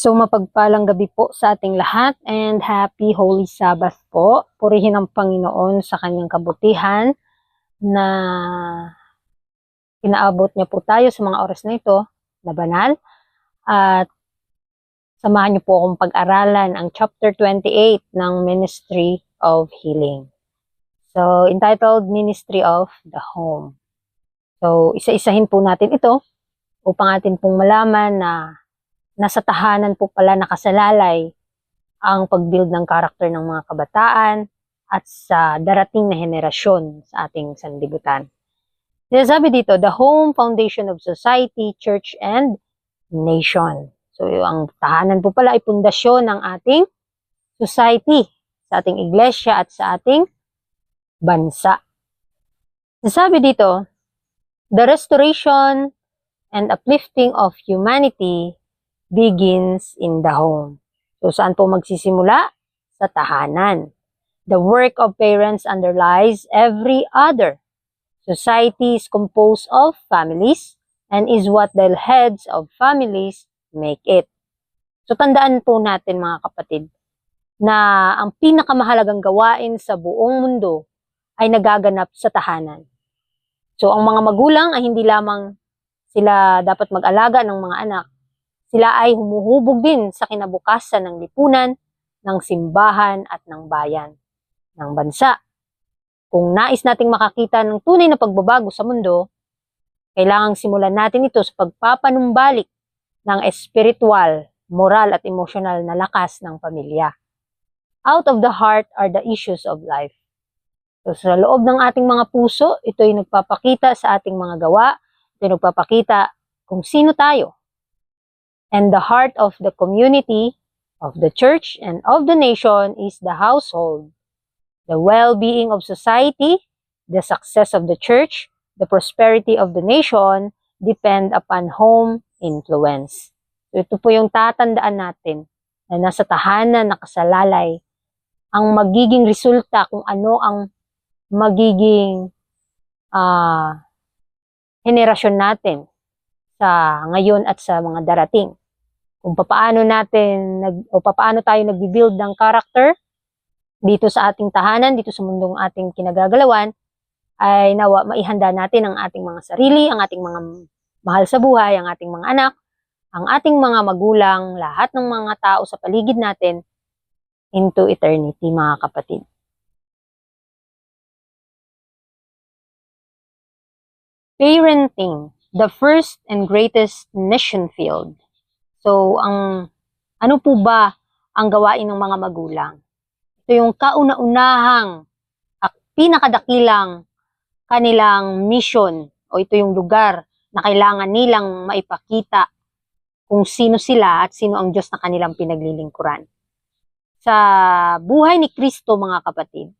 So mapagpalang gabi po sa ating lahat and happy Holy Sabbath po. Purihin ang Panginoon sa kanyang kabutihan na pinaabot niya po tayo sa mga oras na ito na banal. At samahan niyo po akong pag-aralan ang chapter 28 ng Ministry of Healing. So entitled Ministry of the Home. So isa-isahin po natin ito upang atin pong malaman na nasa tahanan po pala nakasalalay ang pag-build ng karakter ng mga kabataan at sa darating na henerasyon sa ating sanlibutan. Sinasabi dito, the home, foundation of society, church, and nation. So ang tahanan po pala ay pundasyon ng ating society, sa ating iglesia at sa ating bansa. Sinasabi dito, the restoration and uplifting of humanity begins in the home. So, saan po magsisimula? Sa tahanan. The work of parents underlies every other. Society is composed of families and is what the heads of families make it. So, tandaan po natin mga kapatid na ang pinakamahalagang gawain sa buong mundo ay nagaganap sa tahanan. So, ang mga magulang ay hindi lamang sila dapat mag-alaga ng mga anak, sila ay humuhubog din sa kinabukasan ng lipunan, ng simbahan at ng bayan, ng bansa. Kung nais nating makakita ng tunay na pagbabago sa mundo, kailangang simulan natin ito sa pagpapanumbalik ng espiritual, moral at emosyonal na lakas ng pamilya. Out of the heart are the issues of life. So, sa loob ng ating mga puso, ito ay nagpapakita sa ating mga gawa, ito ay nagpapakita kung sino tayo. And the heart of the community, of the church, and of the nation is the household. The well-being of society, the success of the church, the prosperity of the nation depend upon home influence. So ito po yung tatandaan natin na nasa tahanan nakasalalay ang magiging resulta kung ano ang magiging henerasyon natin sa ngayon at sa mga darating. Kung paano tayo nagbi-build ng character dito sa ating tahanan, dito sa mundong ating kinagagalawan, ay nawa maihanda natin ang ating mga sarili, ang ating mga mahal sa buhay, ang ating mga anak, ang ating mga magulang, lahat ng mga tao sa paligid natin into eternity, mga kapatid. Parenting, the first and greatest mission field. So, ano po ba ang gawain ng mga magulang? Ito yung kauna-unahang at pinakadakilang kanilang mission o ito yung lugar na kailangan nilang maipakita kung sino sila at sino ang Diyos na kanilang pinaglilingkuran. Sa buhay ni Kristo, mga kapatid,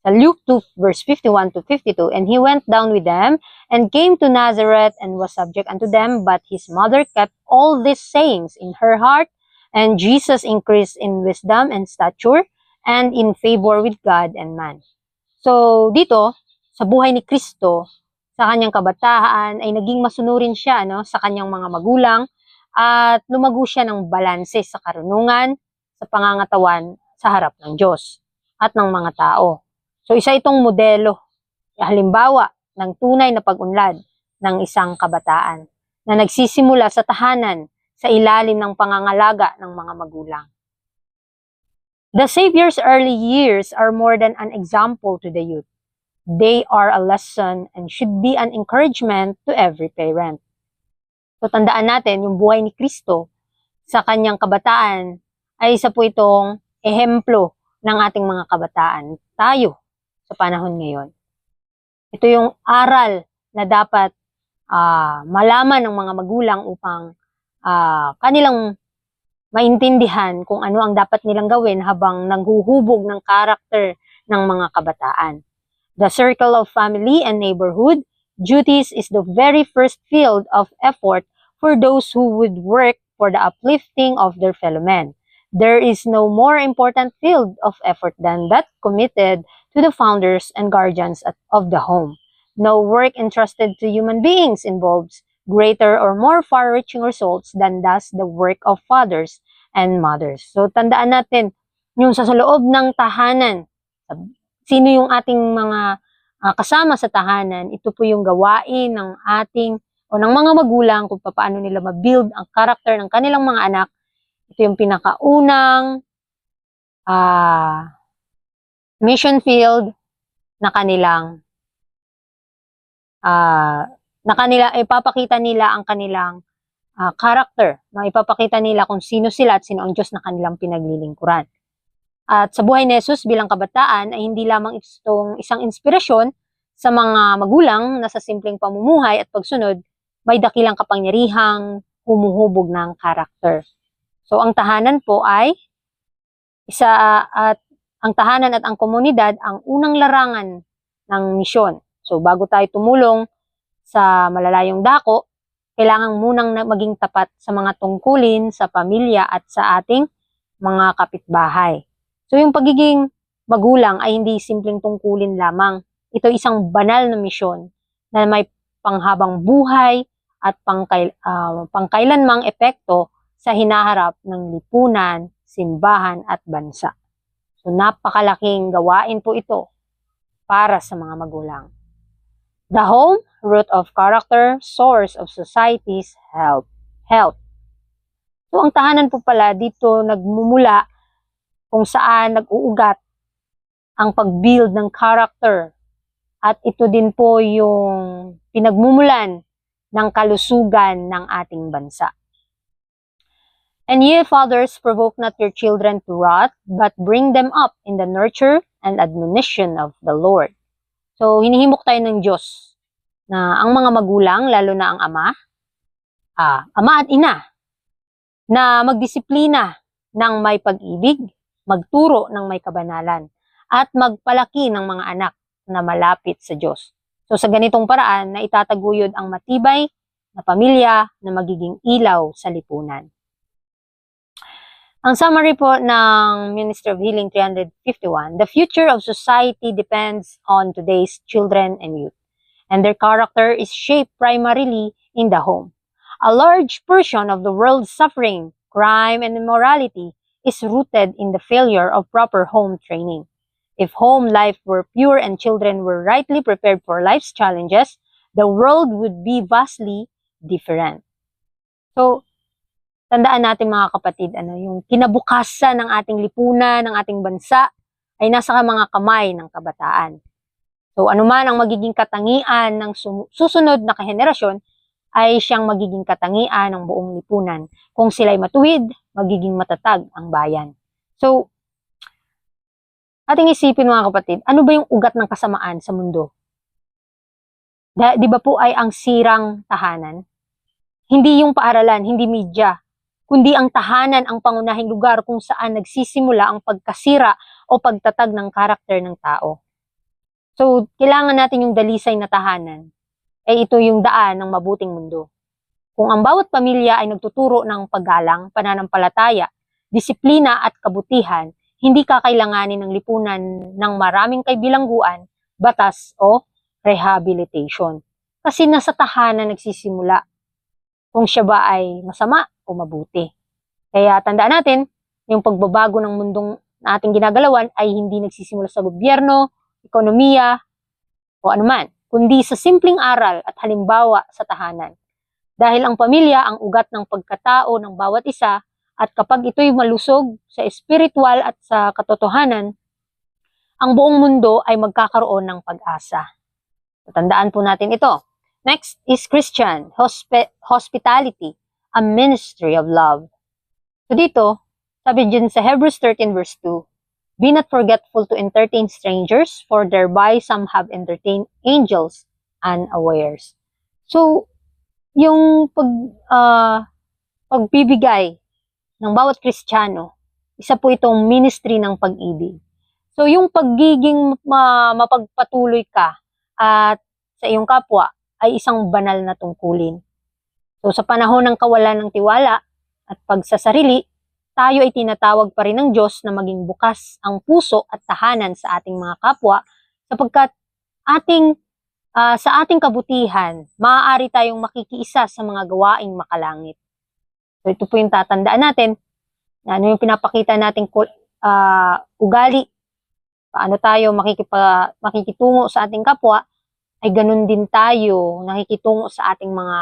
sa Luke 2 verse 51 to 52, and he went down with them and came to Nazareth and was subject unto them, but his mother kept all these sayings in her heart, and Jesus increased in wisdom and stature and in favor with God and man. So dito, sa buhay ni Kristo, sa kanyang kabataan ay naging masunurin siya sa kanyang mga magulang at lumago siya ng balanse sa karunungan, sa pangangatawan sa harap ng Diyos at ng mga tao. So isa itong modelo, halimbawa ng tunay na pag-unlad ng isang kabataan na nagsisimula sa tahanan sa ilalim ng pangangalaga ng mga magulang. The Savior's early years are more than an example to the youth. They are a lesson and should be an encouragement to every parent. So tandaan natin, yung buhay ni Kristo sa kanyang kabataan ay isa po itong ehemplo ng ating mga kabataan. Tayo, sa panahon ngayon. Ito yung aral na dapat malaman ng mga magulang upang kanilang maintindihan kung ano ang dapat nilang gawin habang naghuhubog ng karakter ng mga kabataan. The circle of family and neighborhood duties is the very first field of effort for those who would work for the uplifting of their fellow men. There is no more important field of effort than that committed to the founders and guardians of the home. No work entrusted to human beings involves greater or more far-reaching results than does the work of fathers and mothers. So tandaan natin, yung sa loob ng tahanan, sino yung ating mga kasama sa tahanan, ito po yung gawain ng ating o ng mga magulang kung paano nila ma-build ang character ng kanilang mga anak. Ito yung pinakaunang mission field na kanilang ipapakita nila ang kanilang character. Ipapakita nila kung sino sila at sino ang Diyos na kanilang pinaglilingkuran. At sa buhay ni Jesus bilang kabataan ay hindi lamang itong isang inspirasyon sa mga magulang na sa simpleng pamumuhay at pagsunod, may dakilang kapangyarihang humuhubog ng karakter. So ang tahanan po ay ang tahanan at ang komunidad ang unang larangan ng misyon. So bago tayo tumulong sa malalayong dako, kailangan munang maging tapat sa mga tungkulin sa pamilya at sa ating mga kapitbahay. So yung pagiging magulang ay hindi simpleng tungkulin lamang. Ito isang banal na misyon na may panghabang buhay at pangkailanmang epekto sa hinaharap ng lipunan, simbahan at bansa. So napakalaking gawain po ito para sa mga magulang. The home, root of character, source of society's health. So ang tahanan po pala dito nagmumula kung saan nag-uugat ang pag-build ng character. At ito din po yung pinagmumulan ng kalusugan ng ating bansa. And ye fathers, provoke not your children to wrath, but bring them up in the nurture and admonition of the Lord. So, hinihimok tayo ng Diyos na ang mga magulang, lalo na ang ama at ina, na magdisiplina ng may pag-ibig, magturo ng may kabanalan, at magpalaki ng mga anak na malapit sa Diyos. So sa ganitong paraan na itataguyod ang matibay na pamilya na magiging ilaw sa lipunan. Ang summary po ng Ministry of Healing 351, the future of society depends on today's children and youth, and their character is shaped primarily in the home. A large portion of the world's suffering, crime, and immorality is rooted in the failure of proper home training. If home life were pure and children were rightly prepared for life's challenges, the world would be vastly different. So, tandaan natin mga kapatid, yung kinabukasan ng ating lipunan, ng ating bansa, ay nasa mga kamay ng kabataan. So, anuman ang magiging katangian ng susunod na kahenerasyon, ay siyang magiging katangian ng buong lipunan. Kung sila'y matuwid, magiging matatag ang bayan. So, ating isipin mga kapatid, ano ba yung ugat ng kasamaan sa mundo? Di ba po ay ang sirang tahanan? Hindi yung paaralan, hindi media, kundi ang tahanan ang pangunahing lugar kung saan nagsisimula ang pagkasira o pagtatag ng karakter ng tao. So, kailangan natin yung dalisay na tahanan. Ito yung daan ng mabuting mundo. Kung ang bawat pamilya ay nagtuturo ng paggalang, pananampalataya, disiplina at kabutihan, hindi kakailanganin ng lipunan ng maraming kaibilangguan, batas o rehabilitation. Kasi nasa tahanan nagsisimula kung siya ba ay masama o mabuti. Kaya tandaan natin, yung pagbabago ng mundong na ating ginagalawan ay hindi nagsisimula sa gobyerno, ekonomiya, o anuman, kundi sa simpleng aral at halimbawa sa tahanan. Dahil ang pamilya ang ugat ng pagkatao ng bawat isa, at kapag ito'y malusog sa espiritual at sa katotohanan, ang buong mundo ay magkakaroon ng pag-asa. Tandaan po natin ito. Next is Christian hospitality, a ministry of love. So dito, sabi dyan sa Hebrews 13 verse 2, be not forgetful to entertain strangers, for thereby some have entertained angels unawares. So, yung pagbibigay ng bawat Kristiyano, isa po itong ministry ng pag-ibig. So, yung pagiging mapagpatuloy ka at sa iyong kapwa ay isang banal na tungkulin. So, sa panahon ng kawalan ng tiwala at pagsasarili, tayo ay tinatawag pa rin ng Diyos na maging bukas ang puso at tahanan sa ating mga kapwa, sapagkat sa ating kabutihan, maaari tayong makikiisa sa mga gawaing makalangit. So ito po yung tatandaan natin, Ano yung pinapakita nating ugali, paano tayo makikitungo sa ating kapwa, ay ganun din tayo nakikitungo sa ating mga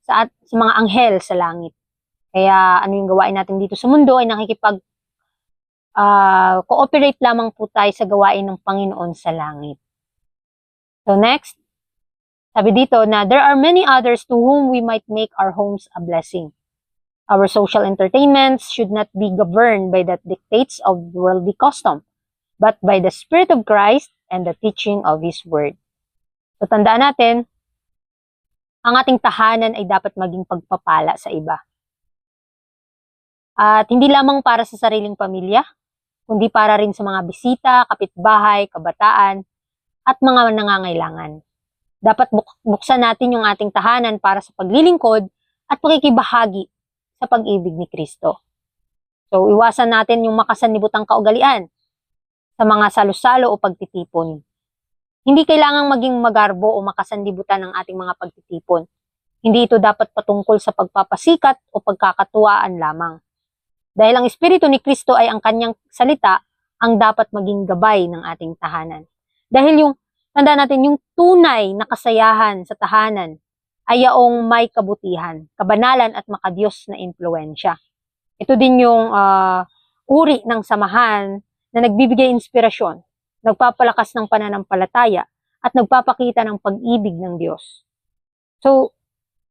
sa mga anghel sa langit. Kaya ano yung gawain natin dito sa mundo ay cooperate lamang po tayo sa gawain ng Panginoon sa langit. So next, sabi dito na there are many others to whom we might make our homes a blessing. Our social entertainments should not be governed by the dictates of worldly custom, but by the Spirit of Christ and the teaching of His Word. So tandaan natin, ang ating tahanan ay dapat maging pagpapala sa iba. At hindi lamang para sa sariling pamilya, kundi para rin sa mga bisita, kapitbahay, kabataan, at mga nangangailangan. Dapat buksan natin yung ating tahanan para sa paglilingkod at pakikibahagi sa pag-ibig ni Kristo. So, iwasan natin yung makasanibutang kaugalian sa mga salo-salo o pagtitipon. Hindi kailangang maging magarbo o makasanlibutan ng ating mga pagtitipon. Hindi ito dapat patungkol sa pagpapasikat o pagkakatuwaan lamang. Dahil ang Espiritu ni Kristo ay ang kanyang salita ang dapat maging gabay ng ating tahanan. Dahil tandaan natin, yung tunay na kasayahan sa tahanan ay yaong may kabutihan, kabanalan at makadiyos na impluensya. Ito din yung uri ng samahan na nagbibigay inspirasyon, nagpapalakas ng pananampalataya at nagpapakita ng pag-ibig ng Diyos. So,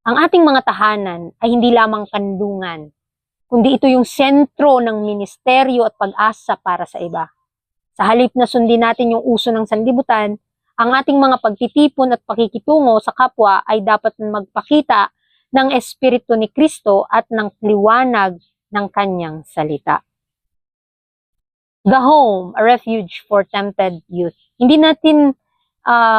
ang ating mga tahanan ay hindi lamang kandungan, kundi ito yung sentro ng ministeryo at pag-asa para sa iba. Sa halip na sundin natin yung uso ng sanlibutan, ang ating mga pagtitipon at pakikitungo sa kapwa ay dapat magpakita ng Espiritu ni Kristo at ng liwanag ng kanyang salita. The home, a refuge for tempted youth. Hindi natin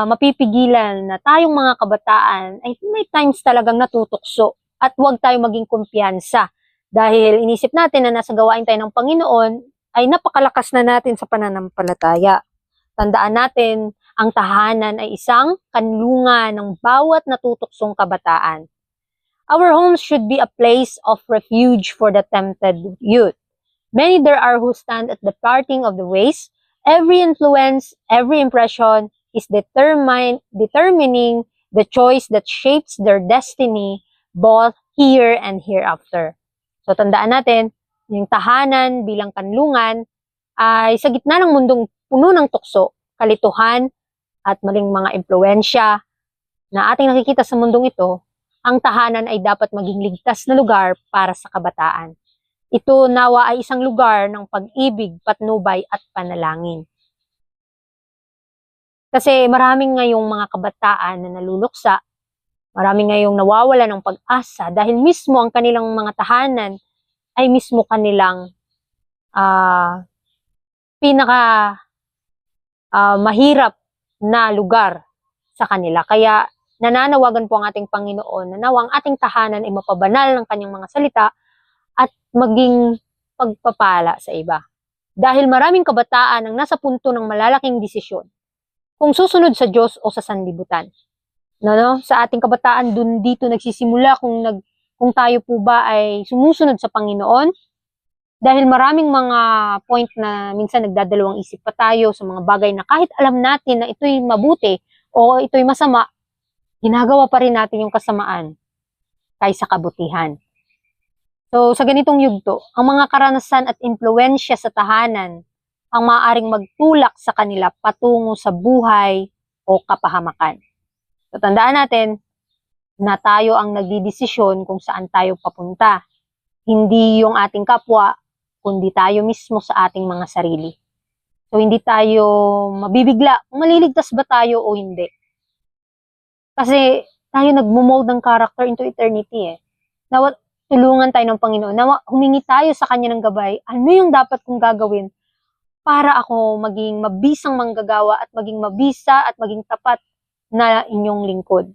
mapipigilan na tayong mga kabataan ay may times talagang natutukso at huwag tayo maging kumpiyansa dahil inisip natin na nasa gawain tayo ng Panginoon ay napakalakas na natin sa pananampalataya. Tandaan natin, ang tahanan ay isang kanlungan ng bawat natutuksong kabataan. Our homes should be a place of refuge for the tempted youth. Many there are who stand at the parting of the ways. Every influence, every impression is determining the choice that shapes their destiny both here and hereafter. So tandaan natin, yung tahanan bilang kanlungan ay sa gitna ng mundong puno ng tukso, kalituhan, at maling mga impluensya na ating nakikita sa mundong ito, ang tahanan ay dapat maging ligtas na lugar para sa kabataan. Ito nawa ay isang lugar ng pag-ibig, patnubay at panalangin. Kasi maraming ngayong mga kabataan na naluluksa, maraming ngayong nawawala ng pag-asa dahil mismo ang kanilang mga tahanan ay mismo kanilang mahirap na lugar sa kanila. Kaya nananawagan po ang ating Panginoon na nawang ating tahanan ay mapabanal ng kanyang mga salita at maging pagpapala sa iba. Dahil maraming kabataan ang nasa punto ng malalaking desisyon kung susunod sa Diyos o sa sanlibutan. Sa ating kabataan, dito nagsisimula kung tayo po ba ay sumusunod sa Panginoon. Dahil maraming mga point na minsan nagdadalawang isip pa tayo sa mga bagay na kahit alam natin na ito'y mabuti o ito'y masama, ginagawa pa rin natin yung kasamaan kaysa kabutihan. So sa ganitong yugto, ang mga karanasan at impluensya sa tahanan ang maaaring magtulak sa kanila patungo sa buhay o kapahamakan. So tandaan natin na tayo ang nagdidesisyon kung saan tayo papunta. Hindi yung ating kapwa, kundi tayo mismo sa ating mga sarili. So, hindi tayo mabibigla kung maliligtas ba tayo o hindi. Kasi tayo nagmo-mold ng character into eternity Nawa, tulungan tayo ng Panginoon. Nawa, humingi tayo sa Kanya ng gabay. Ano yung dapat kong gagawin para ako maging mabisang manggagawa at maging mabisa at maging tapat na inyong lingkod.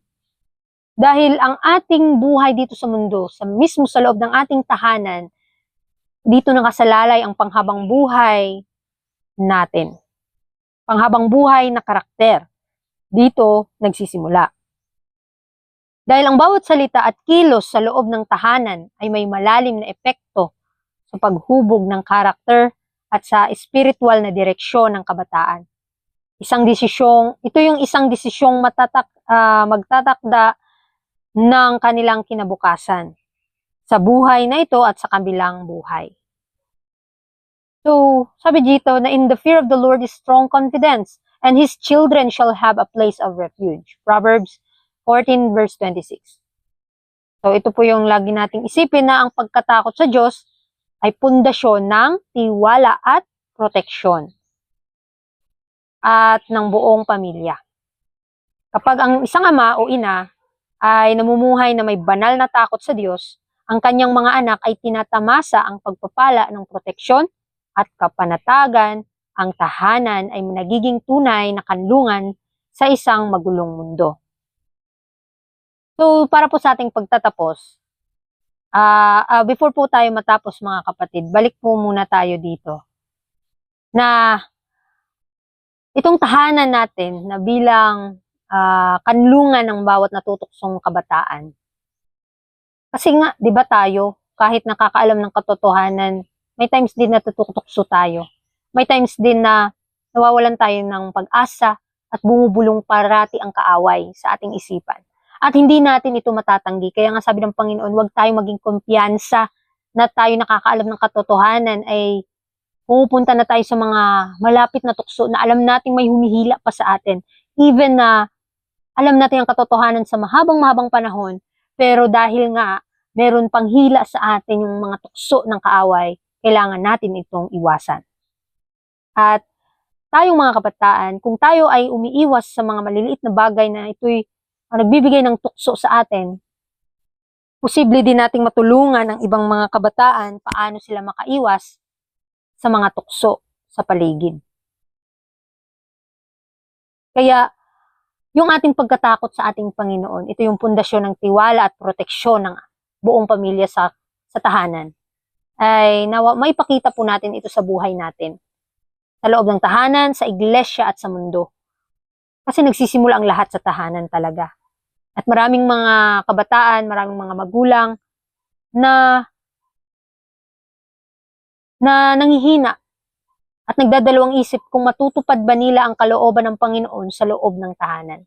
Dahil ang ating buhay dito sa mundo, mismo sa loob ng ating tahanan, dito nakasalalay ang panghabang buhay natin. Panghabang buhay na karakter. Dito nagsisimula. Dahil ang bawat salita at kilos sa loob ng tahanan ay may malalim na epekto sa paghubog ng karakter at sa spiritual na direksyon ng kabataan. Ito yung isang desisyong magtatakda ng kanilang kinabukasan sa buhay na ito at sa kabilang buhay. So, sabi dito na in the fear of the Lord is strong confidence, and His children shall have a place of refuge. Proverbs 14 verse 26. So, ito po yung lagi nating isipin na ang pagkatakot sa Diyos ay pundasyon ng tiwala at proteksyon at ng buong pamilya. Kapag ang isang ama o ina ay namumuhay na may banal na takot sa Diyos, ang kanyang mga anak ay tinatamasa ang pagpapala ng proteksyon at kapanatagan, ang tahanan ay nagiging tunay na kanlungan sa isang magulong mundo. So, para po sa ating pagtatapos, before po tayo matapos mga kapatid, balik po muna tayo dito. Na itong tahanan natin na bilang kanlungan ng bawat natutuksong kabataan. Kasi nga, di ba tayo, kahit nakakaalam ng katotohanan, may times din na tutukso tayo. May times din na nawawalan tayo ng pag-asa at bumubulong parati ang kaaway sa ating isipan. At hindi natin ito matatanggi. Kaya nga sabi ng Panginoon, huwag tayo maging kumpiyansa na tayo nakakaalam ng katotohanan ay pumupunta na tayo sa mga malapit na tukso na alam nating may humihila pa sa atin. Even na alam natin ang katotohanan sa mahabang-mahabang panahon, pero dahil nga meron pang hila sa atin yung mga tukso ng kaaway, kailangan natin itong iwasan. At tayong mga kabataan, kung tayo ay umiiwas sa mga maliliit na bagay na ito'y nagbibigay ng tukso sa atin, posible din nating matulungan ang ibang mga kabataan paano sila makaiwas sa mga tukso sa paligid. Kaya, yung ating pagkatakot sa ating Panginoon, ito yung pundasyon ng tiwala at proteksyon ng buong pamilya sa tahanan. Ay maipakita po natin ito sa buhay natin. Sa loob ng tahanan, sa iglesia at sa mundo. Kasi nagsisimula ang lahat sa tahanan talaga. At maraming mga kabataan, maraming mga magulang na nanghihina at nagdadalawang isip kung matutupad ba nila ang kalooban ng Panginoon sa loob ng tahanan.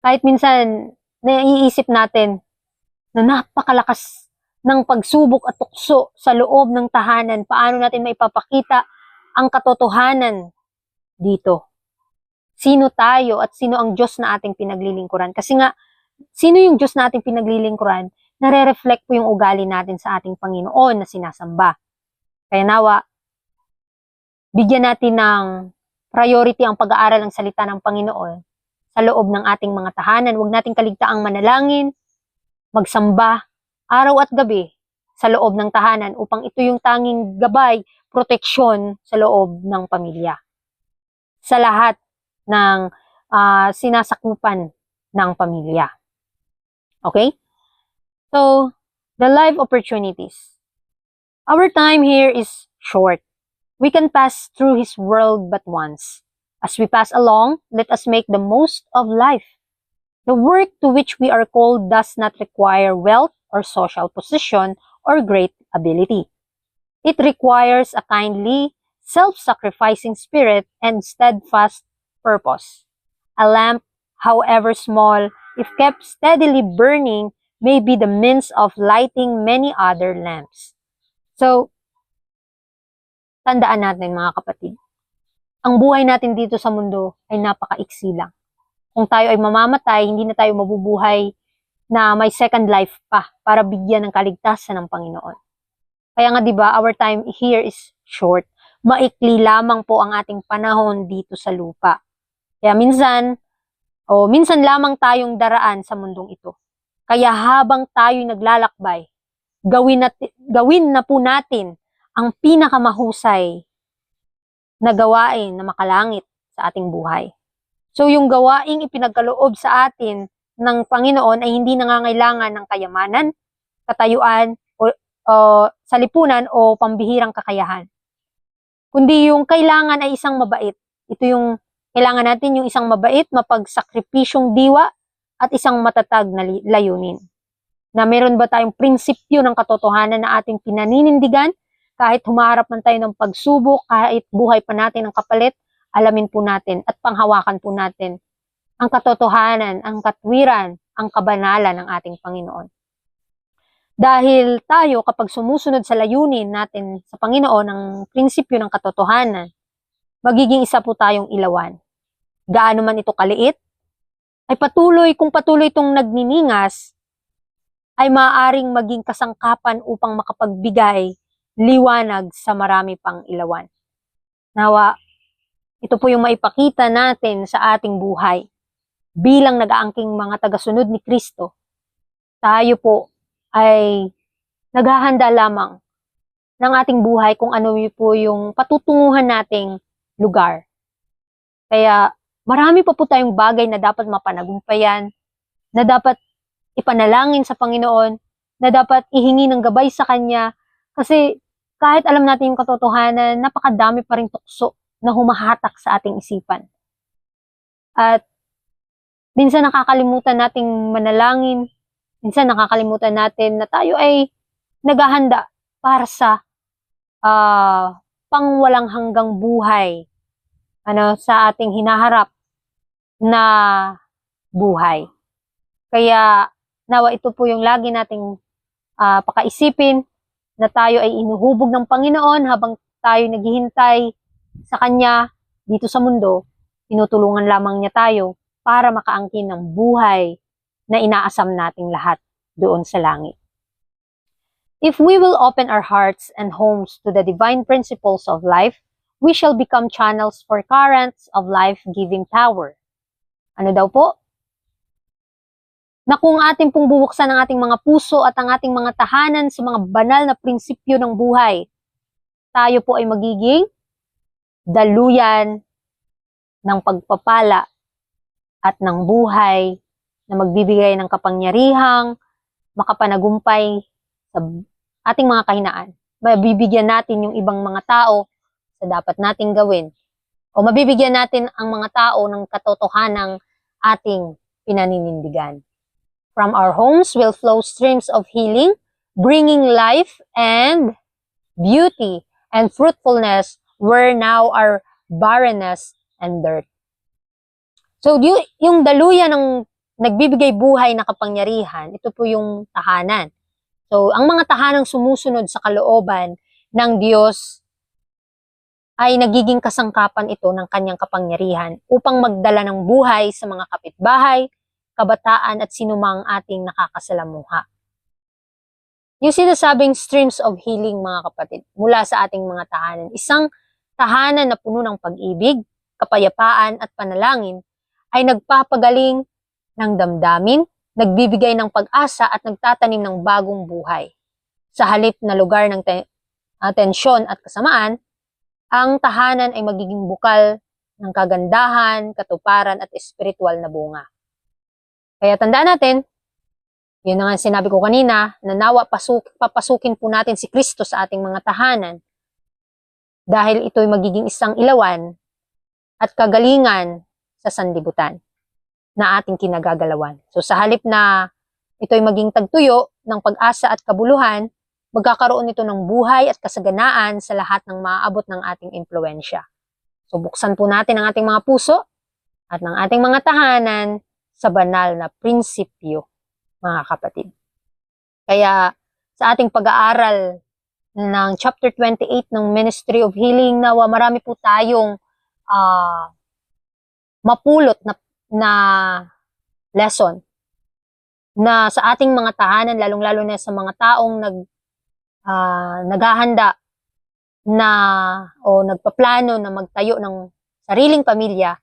Kahit minsan, naiisip natin na napakalakas ng pagsubok at tukso sa loob ng tahanan, paano natin maipapakita ang katotohanan dito. Sino tayo at sino ang Diyos na ating pinaglilingkuran. Kasi nga, sino yung Diyos na ating pinaglilingkuran, nare-reflect po yung ugali natin sa ating Panginoon na sinasamba. Kaya nawa, bigyan natin ng priority ang pag-aaral ng salita ng Panginoon sa loob ng ating mga tahanan. Huwag nating kaligtaang manalangin, magsamba, araw at gabi sa loob ng tahanan upang ito yung tanging gabay, proteksyon sa loob ng pamilya. Sa lahat ng sinasakupan ng pamilya. Okay? So, the life opportunities. Our time here is short. We can pass through His world but once. As we pass along, let us make the most of life. The work to which we are called does not require wealth or social position or great ability. It requires a kindly, self-sacrificing spirit and steadfast purpose. A lamp, however small, if kept steadily burning, may be the means of lighting many other lamps. So, tandaan natin mga kapatid, ang buhay natin dito sa mundo ay napakaiksi lang. Kung tayo ay mamamatay, hindi na tayo mabubuhay na may second life pa para bigyan ng kaligtasan ng Panginoon. Kaya nga 'di ba, our time here is short. Maikli lamang po ang ating panahon dito sa lupa. Kaya minsan lamang tayong daraan sa mundong ito. Kaya habang tayo'y naglalakbay, gawin na po natin ang pinakamahusay na gawain na makalangit sa ating buhay. So yung gawaing ipinagkaloob sa atin ng Panginoon ay hindi nangangailangan ng kayamanan, katayuan, o salipunan o pambihirang kakayahan. Kundi yung kailangan ay isang mabait. Ito yung kailangan natin, yung isang mabait, mapagsakripisyong diwa at isang matatag na layunin. Na meron ba tayong prinsipyo ng katotohanan na ating pinaninindigan? Kahit humaharap man tayo ng pagsubok, kahit buhay pa natin ang kapalit, alamin po natin at panghawakan po natin ang katotohanan, ang katwiran, ang kabanalan ng ating Panginoon. Dahil tayo, kapag sumusunod sa layunin natin sa Panginoon ng prinsipyo ng katotohanan, magiging isa po tayong ilawan. Gaano man ito kaliit, ay kung patuloy itong nagniningas, ay maaaring maging kasangkapan upang makapagbigay liwanag sa marami pang ilawan. Nawa, ito po yung maipakita natin sa ating buhay. Bilang nag-aangking mga tagasunod ni Kristo, tayo po ay naghahanda lamang ng ating buhay kung ano po yung patutunguhan nating lugar. Kaya marami pa po tayong bagay na dapat mapanagumpayan, na dapat ipanalangin sa Panginoon, na dapat ihingi ng gabay sa Kanya, kasi kahit alam natin yung katotohanan, napakadami pa rin tukso na humahatak sa ating isipan. At minsan nakakalimutan nating manalangin, minsan nakakalimutan natin na tayo ay naghahanda para sa pangwalang hanggang buhay sa ating hinaharap na buhay. Kaya nawa ito po yung lagi nating pakaisipin, na tayo ay inuhubog ng Panginoon habang tayo naghihintay sa Kanya dito sa mundo. Tinutulungan lamang niya tayo para makaangkin ng buhay na inaasam nating lahat doon sa langit. If we will open our hearts and homes to the divine principles of life, we shall become channels for currents of life-giving power. Ano daw po? Na kung ating pong bubuksan ang ating mga puso at ang ating mga tahanan sa mga banal na prinsipyo ng buhay, tayo po ay magiging daluyan ng pagpapala at ng buhay na magbibigay ng kapangyarihang makapanagumpay sa ating mga kahinaan. Mabibigyan natin yung ibang mga tao sa dapat nating gawin. O mabibigyan natin ang mga tao ng katotohanang ating pinaninindigan. From our homes will flow streams of healing, bringing life and beauty and fruitfulness where now are barrenness and dirt. So, yung daluyan ng nagbibigay buhay na kapangyarihan, ito po yung tahanan. So, ang mga tahanang sumusunod sa kalooban ng Diyos ay nagiging kasangkapan ito ng kanyang kapangyarihan upang magdala ng buhay sa mga kapitbahay, kabataan at sinumang ating nakakasalamuha. Yung sinasabing streams of healing, mga kapatid, mula sa ating mga tahanan. Isang tahanan na puno ng pag-ibig, kapayapaan at panalangin ay nagpapagaling ng damdamin, nagbibigay ng pag-asa at nagtatanim ng bagong buhay. Sa halip na lugar ng tensyon at kasamaan, ang tahanan ay magiging bukal ng kagandahan, katuparan at espiritual na bunga. Kaya tandaan natin, yun na nga sinabi ko kanina, na nawa papasukin po natin si Kristo sa ating mga tahanan dahil ito'y magiging isang ilawan at kagalingan sa sanlibutan na ating kinagagalawan. So sa halip na ito'y maging tagtuyo ng pag-asa at kabuluhan, magkakaroon ito ng buhay at kasaganaan sa lahat ng maaabot ng ating impluensya. So buksan po natin ang ating mga puso at ng ating mga tahanan sa banal na prinsipyo, mga kapatid. Kaya sa ating pag-aaral ng chapter 28 ng Ministry of Healing, nawa marami po tayong mapulot na lesson na sa ating mga tahanan, lalong-lalo na sa mga taong naghahanda na o nagpaplano na magtayo ng sariling pamilya,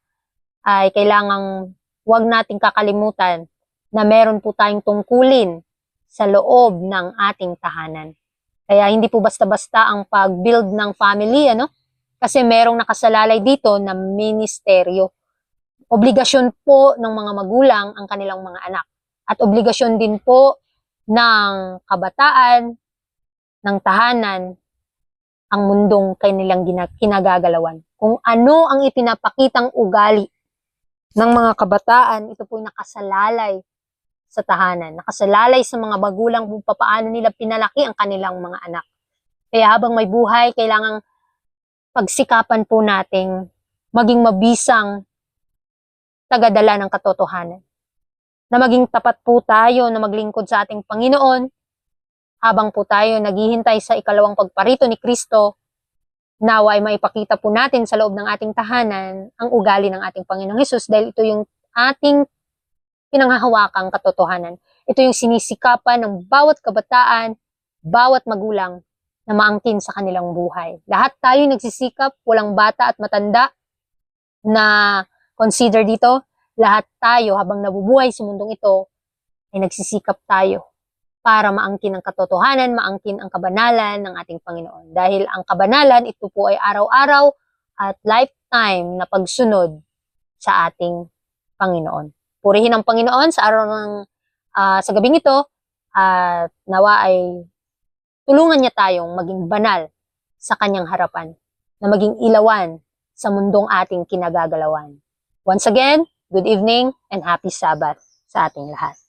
ay kailangang huwag nating kakalimutan na meron po tayong tungkulin sa loob ng ating tahanan. Kaya hindi po basta-basta ang pag-build ng family, kasi merong nakasalalay dito na ministeryo. Obligasyon po ng mga magulang ang kanilang mga anak. At obligasyon din po ng kabataan, ng tahanan, ang mundong kanilang kinagagalawan. Kung ano ang ipinapakitang ugali ng mga kabataan, ito po'y nakasalalay sa tahanan, nakasalalay sa mga magulang kung paano nila pinalaki ang kanilang mga anak. Kaya habang may buhay, kailangang pagsikapan po nating maging mabisang tagadala ng katotohanan. Na maging tapat po tayo na maglingkod sa ating Panginoon habang po tayo naghihintay sa ikalawang pagparito ni Kristo. Nawa ay maipakita po natin sa loob ng ating tahanan ang ugali ng ating Panginoong Hesus dahil ito yung ating pinanghahawakang katotohanan. Ito yung sinisikapan ng bawat kabataan, bawat magulang na maangkin sa kanilang buhay. Lahat tayo nagsisikap, walang bata at matanda na consider dito. Lahat tayo habang nabubuhay sa mundong ito ay nagsisikap tayo para maangkin ang katotohanan, maangkin ang kabanalan ng ating Panginoon. Dahil ang kabanalan, ito po ay araw-araw at lifetime na pagsunod sa ating Panginoon. Purihin ang Panginoon sa araw ng sa gabing ito at nawa ay tulungan niya tayong maging banal sa kanyang harapan, na maging ilawan sa mundong ating kinagagalawan. Once again, good evening and happy Sabbath sa ating lahat.